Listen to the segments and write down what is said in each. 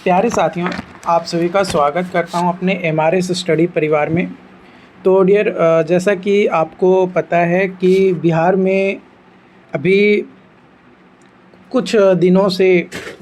प्यारे साथियों, आप सभी का स्वागत करता हूं अपने एमआरएस स्टडी परिवार में। तो डियर, जैसा कि आपको पता है कि बिहार में अभी कुछ दिनों से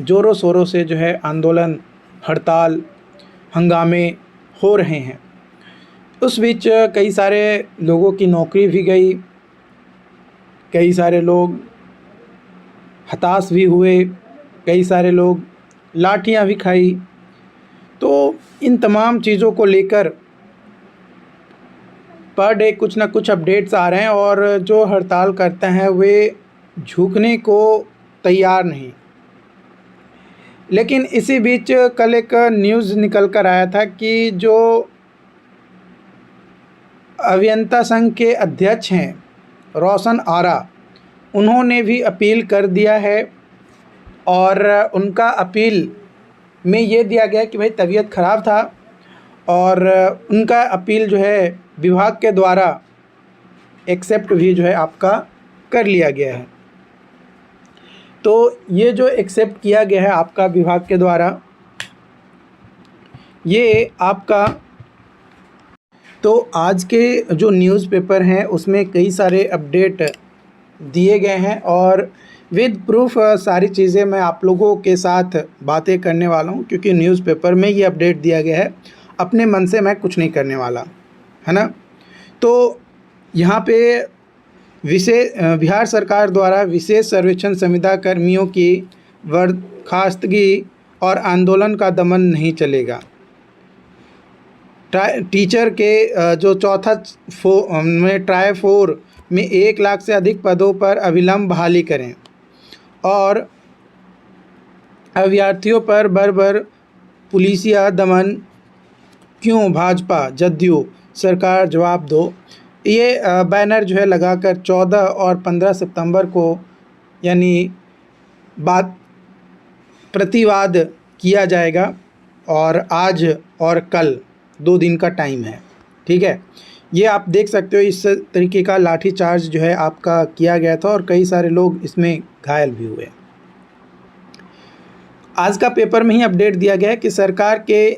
ज़ोरों शोरों से जो है आंदोलन, हड़ताल, हंगामे हो रहे हैं। उस बीच कई सारे लोगों की नौकरी भी गई, कई सारे लोग हताश भी हुए, कई सारे लोग लाठियां भी खाई। तो इन तमाम चीज़ों को लेकर पर डे कुछ ना कुछ अपडेट्स आ रहे हैं और जो हड़ताल करते हैं वे झुकने को तैयार नहीं। लेकिन इसी बीच कल एक न्यूज़ निकल कर आया था कि जो अभियंता संघ के अध्यक्ष हैं रोशन आरा, उन्होंने भी अपील कर दिया है और उनका अपील में ये दिया गया कि भाई तबीयत ख़राब था और उनका अपील जो है विभाग के द्वारा एक्सेप्ट भी जो है आपका कर लिया गया है। तो ये जो एक्सेप्ट किया गया है आपका विभाग के द्वारा, ये आपका तो आज के जो न्यूज़पेपर हैं उसमें कई सारे अपडेट दिए गए हैं और विद प्रूफ सारी चीज़ें मैं आप लोगों के साथ बातें करने वाला हूं, क्योंकि न्यूज़पेपर में ये अपडेट दिया गया है। अपने मन से मैं कुछ नहीं करने वाला, है ना। तो यहाँ पे बिहार सरकार द्वारा विशेष सर्वेक्षण संविदा कर्मियों की बर्खास्तगी और आंदोलन का दमन नहीं चलेगा। टीचर के जो चौथा में ट्राई 4 में 1 लाख से अधिक पदों पर अविलंब बहाली करें और अभ्यर्थियों पर बर्बर पुलिसिया दमन क्यों, भाजपा जदयू सरकार जवाब दो। ये बैनर जो है लगाकर 14 और 15 सितंबर को यानी प्रतिवाद किया जाएगा और आज और कल 2 दिन का टाइम है, ठीक है। ये आप देख सकते हो, इस तरीके का लाठी चार्ज जो है आपका किया गया था और कई सारे लोग इसमें घायल भी हुए। आज का पेपर में ही अपडेट दिया गया है कि सरकार के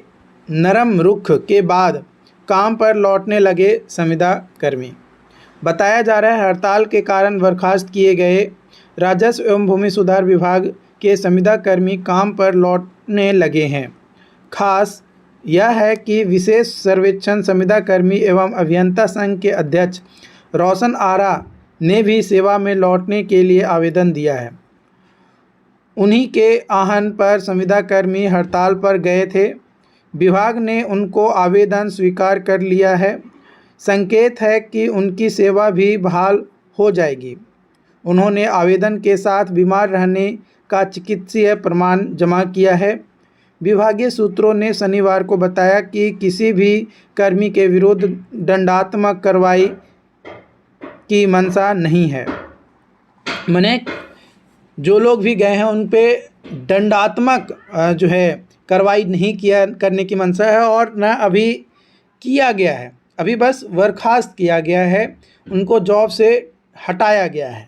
नरम रुख के बाद काम पर लौटने लगे संविदा कर्मी। बताया जा रहा है हड़ताल के कारण बर्खास्त किए गए राजस्व एवं भूमि सुधार विभाग के संविदा कर्मी काम पर लौटने लगे हैं। खास यह है कि विशेष सर्वेक्षण संविदा कर्मी एवं अभियंता संघ के अध्यक्ष रोशन आरा ने भी सेवा में लौटने के लिए आवेदन दिया है। उन्हीं के आह्वान पर संविदा कर्मी हड़ताल पर गए थे। विभाग ने उनको आवेदन स्वीकार कर लिया है। संकेत है कि उनकी सेवा भी बहाल हो जाएगी। उन्होंने आवेदन के साथ बीमार रहने का चिकित्सीय प्रमाण जमा किया है। विभागीय सूत्रों ने शनिवार को बताया कि किसी भी कर्मी के विरुद्ध दंडात्मक कार्रवाई की मंशा नहीं है। माने जो लोग भी गए हैं उन पे दंडात्मक जो है कार्रवाई नहीं करने की मंशा है और न अभी किया गया है, अभी बस बर्खास्त किया गया है, उनको जॉब से हटाया गया है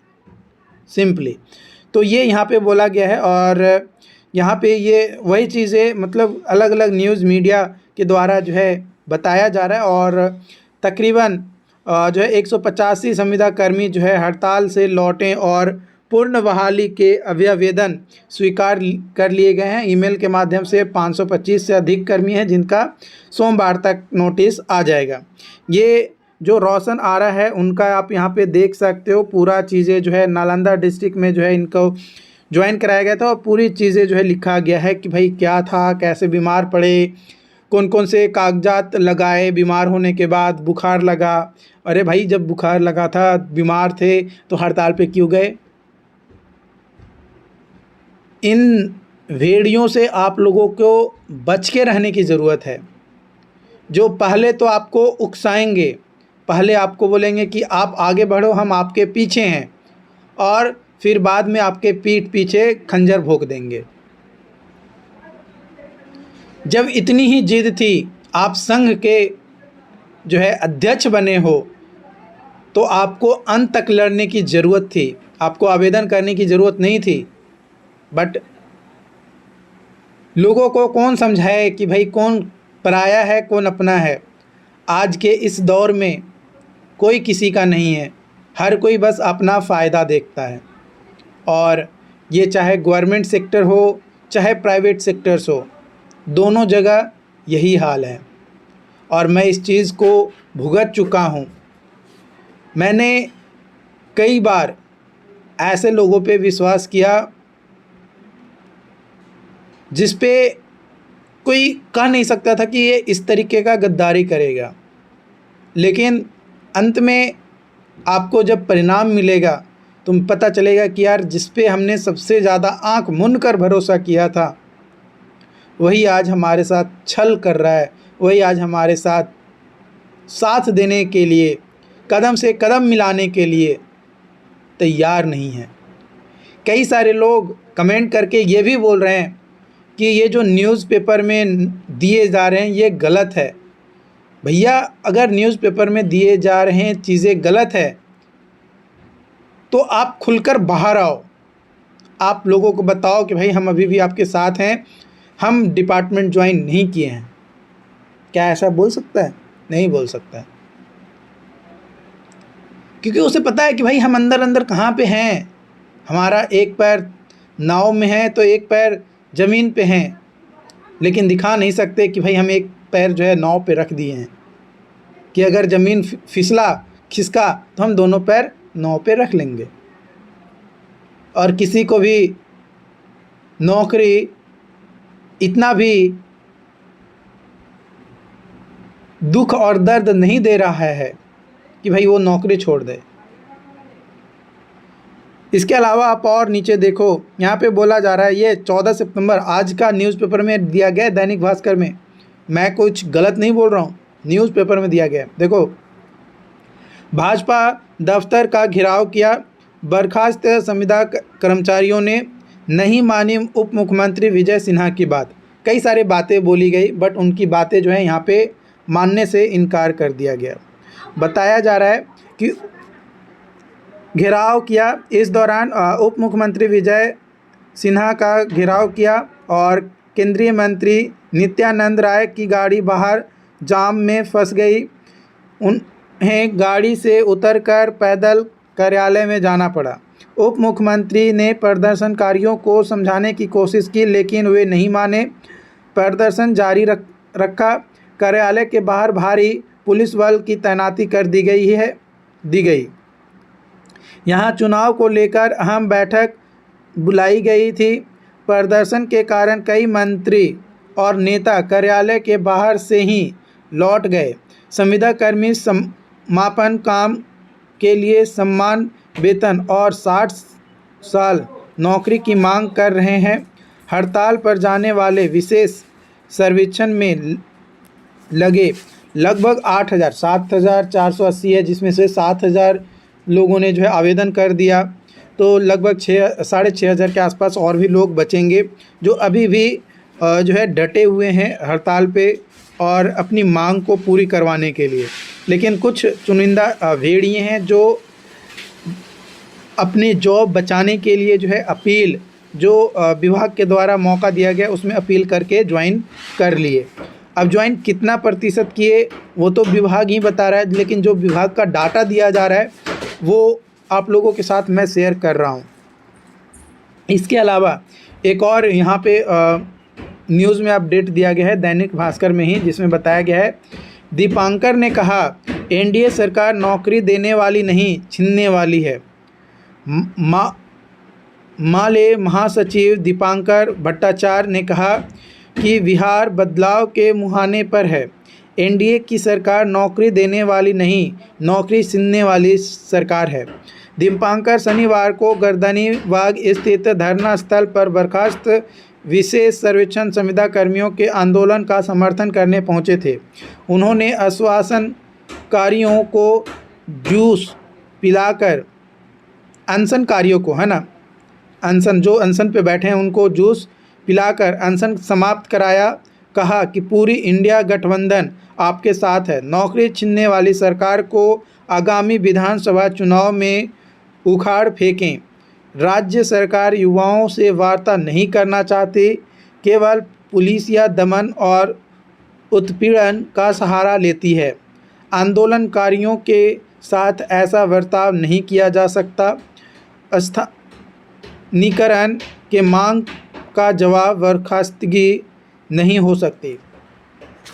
सिंपली। तो ये यहाँ पे बोला गया है और यहाँ पे ये वही चीज़ें मतलब अलग अलग न्यूज़ मीडिया के द्वारा जो है बताया जा रहा है और तकरीबन जो है 185 संविदा कर्मी जो है हड़ताल से लौटे और पूर्ण बहाली के आवेदन स्वीकार कर लिए गए हैं। ईमेल के माध्यम से 525 से अधिक कर्मी हैं जिनका सोमवार तक नोटिस आ जाएगा। ये जो रोशन आरा है उनका आप यहाँ पे देख सकते हो, पूरा चीज़ें जो है नालंदा डिस्ट्रिक्ट में जो है इनको ज्वाइन कराया गया था और पूरी चीज़ें जो है लिखा गया है कि भाई क्या था, कैसे बीमार पड़े, कौन कौन से कागजात लगाए, बीमार होने के बाद बुखार लगा। अरे भाई, जब बुखार लगा था, बीमार थे, तो हड़ताल पे क्यों गए? इन भेड़ियों से आप लोगों को बच के रहने की ज़रूरत है, जो पहले तो आपको उकसाएंगे, पहले आपको बोलेंगे कि आप आगे बढ़ो, हम आपके पीछे हैं, और फिर बाद में आपके पीठ पीछे खंजर भोंक देंगे। जब इतनी ही जिद थी, आप संघ के जो है अध्यक्ष बने हो, तो आपको अंत तक लड़ने की ज़रूरत थी, आपको आवेदन करने की ज़रूरत नहीं थी। बट लोगों को कौन समझाए कि भाई कौन पराया है कौन अपना है। आज के इस दौर में कोई किसी का नहीं है, हर कोई बस अपना फ़ायदा देखता है। और ये चाहे गवर्नमेंट सेक्टर हो चाहे प्राइवेट सेक्टर्स हो, दोनों जगह यही हाल है। और मैं इस चीज़ को भुगत चुका हूँ। मैंने कई बार ऐसे लोगों पे विश्वास किया जिस पे कोई कह नहीं सकता था कि ये इस तरीके का गद्दारी करेगा, लेकिन अंत में आपको जब परिणाम मिलेगा तो पता चलेगा कि यार जिस पे हमने सबसे ज़्यादा आंख मूंद कर भरोसा किया था वही आज हमारे साथ छल कर रहा है, वही आज हमारे साथ देने के लिए, कदम से कदम मिलाने के लिए तैयार नहीं है। कई सारे लोग कमेंट करके ये भी बोल रहे हैं कि ये जो न्यूज़पेपर में दिए जा रहे हैं ये गलत है। भैया, अगर न्यूज़पेपर में दिए जा रहे हैं चीज़ें गलत है तो आप खुलकर बाहर आओ, आप लोगों को बताओ कि भाई हम अभी भी आपके साथ हैं, हम डिपार्टमेंट ज्वाइन नहीं किए हैं। क्या ऐसा बोल सकता है? नहीं बोल सकता है, क्योंकि उसे पता है कि भाई हम अंदर अंदर कहाँ पे हैं। हमारा एक पैर नाव में है तो एक पैर ज़मीन पे हैं, लेकिन दिखा नहीं सकते कि भाई हम एक पैर जो है नाव पे रख दिए हैं, कि अगर ज़मीन फिसला खिसका तो हम दोनों पैर नाव पे रख लेंगे। और किसी को भी नौकरी इतना भी दुख और दर्द नहीं दे रहा है कि भाई वो नौकरी छोड़ दे। इसके अलावा आप और नीचे देखो, यहाँ पे बोला जा रहा है, ये 14 सितंबर आज का न्यूज़पेपर में दिया गया है, दैनिक भास्कर में। मैं कुछ गलत नहीं बोल रहा हूँ, न्यूज़पेपर में दिया गया है। देखो, भाजपा दफ्तर का घेराव किया, बर्खास्त संविदा कर्मचारियों ने नहीं मानी उप मुख्यमंत्री विजय सिन्हा की बात। कई सारे बातें बोली गई, बट उनकी बातें जो है यहाँ पे मानने से इनकार कर दिया गया। बताया जा रहा है कि घेराव किया, इस दौरान उप मुख्यमंत्री विजय सिन्हा का घेराव किया और केंद्रीय मंत्री नित्यानंद राय की गाड़ी बाहर जाम में फंस गई। उन्हें गाड़ी से उतरकर पैदल कार्यालय में जाना पड़ा। उप मुख्यमंत्री ने प्रदर्शनकारियों को समझाने की कोशिश की, लेकिन वे नहीं माने। प्रदर्शन जारी रखा। कार्यालय के बाहर भारी पुलिस बल की तैनाती कर दी गई। यहाँ चुनाव को लेकर अहम बैठक बुलाई गई थी। प्रदर्शन के कारण कई मंत्री और नेता कार्यालय के बाहर से ही लौट गए। संविदा कर्मी समापन काम के लिए सम्मान, वेतन और 60 साल नौकरी की मांग कर रहे हैं। हड़ताल पर जाने वाले विशेष सर्वेक्षण में लगे लगभग 7,480 है, जिसमें से 7,000 लोगों ने जो है आवेदन कर दिया। तो लगभग 6,500 के आसपास और भी लोग बचेंगे जो अभी भी जो है डटे हुए हैं हड़ताल पे और अपनी मांग को पूरी करवाने के लिए। लेकिन कुछ चुनिंदा भेड़िए हैं जो अपनी जॉब बचाने के लिए जो है अपील, जो विभाग के द्वारा मौका दिया गया उसमें अपील करके ज्वाइन कर लिए। अब ज्वाइन कितना प्रतिशत किए वो तो विभाग ही बता रहा है, लेकिन जो विभाग का डाटा दिया जा रहा है वो आप लोगों के साथ मैं शेयर कर रहा हूँ। इसके अलावा एक और यहाँ पे न्यूज़ में अपडेट दिया गया है दैनिक भास्कर में ही, जिसमें बताया गया है दीपांकर ने कहा एनडीए सरकार नौकरी देने वाली नहीं छीनने वाली है। माले महासचिव दीपांकर भट्टाचार्य ने कहा कि बिहार बदलाव के मुहाने पर है। एनडीए की सरकार नौकरी देने वाली नहीं, नौकरी छीनने वाली सरकार है। दीपांकर शनिवार को गर्दनीबाग स्थित धरना स्थल पर बर्खास्त विशेष सर्वेक्षण संविदा कर्मियों के आंदोलन का समर्थन करने पहुंचे थे। उन्होंने आश्वासनकारियों को जूस पिलाकर, अनशनकारियों को है ना, जो अनशन पे बैठे हैं उनको जूस पिलाकर अनशन समाप्त कराया। कहा कि पूरी इंडिया गठबंधन आपके साथ है। नौकरी छीनने वाली सरकार को आगामी विधानसभा चुनाव में उखाड़ फेंकें। राज्य सरकार युवाओं से वार्ता नहीं करना चाहती, केवल पुलिस या दमन और उत्पीड़न का सहारा लेती है। आंदोलनकारियों के साथ ऐसा बर्ताव नहीं किया जा सकता। स्थानीकरण के मांग का जवाब बर्खास्तगी नहीं हो सकती।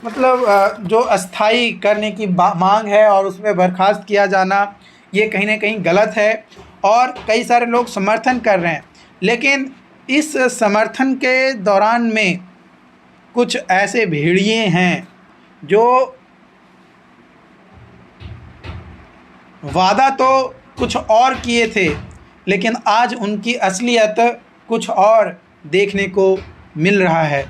मतलब जो अस्थाई करने की मांग है और उसमें बर्खास्त किया जाना, ये कहीं ना कहीं गलत है और कई सारे लोग समर्थन कर रहे हैं। लेकिन इस समर्थन के दौरान में कुछ ऐसे भेड़िए हैं जो वादा तो कुछ और किए थे, लेकिन आज उनकी असलियत कुछ और देखने को मिल रहा है।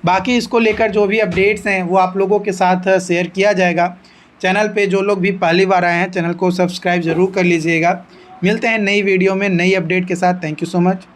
बाकी इसको लेकर जो भी अपडेट्स हैं वो आप लोगों के साथ शेयर किया जाएगा। चैनल पे जो लोग भी पहली बार आए हैं, चैनल को सब्सक्राइब ज़रूर कर लीजिएगा। मिलते हैं नई वीडियो में नई अपडेट के साथ। Thank you so much.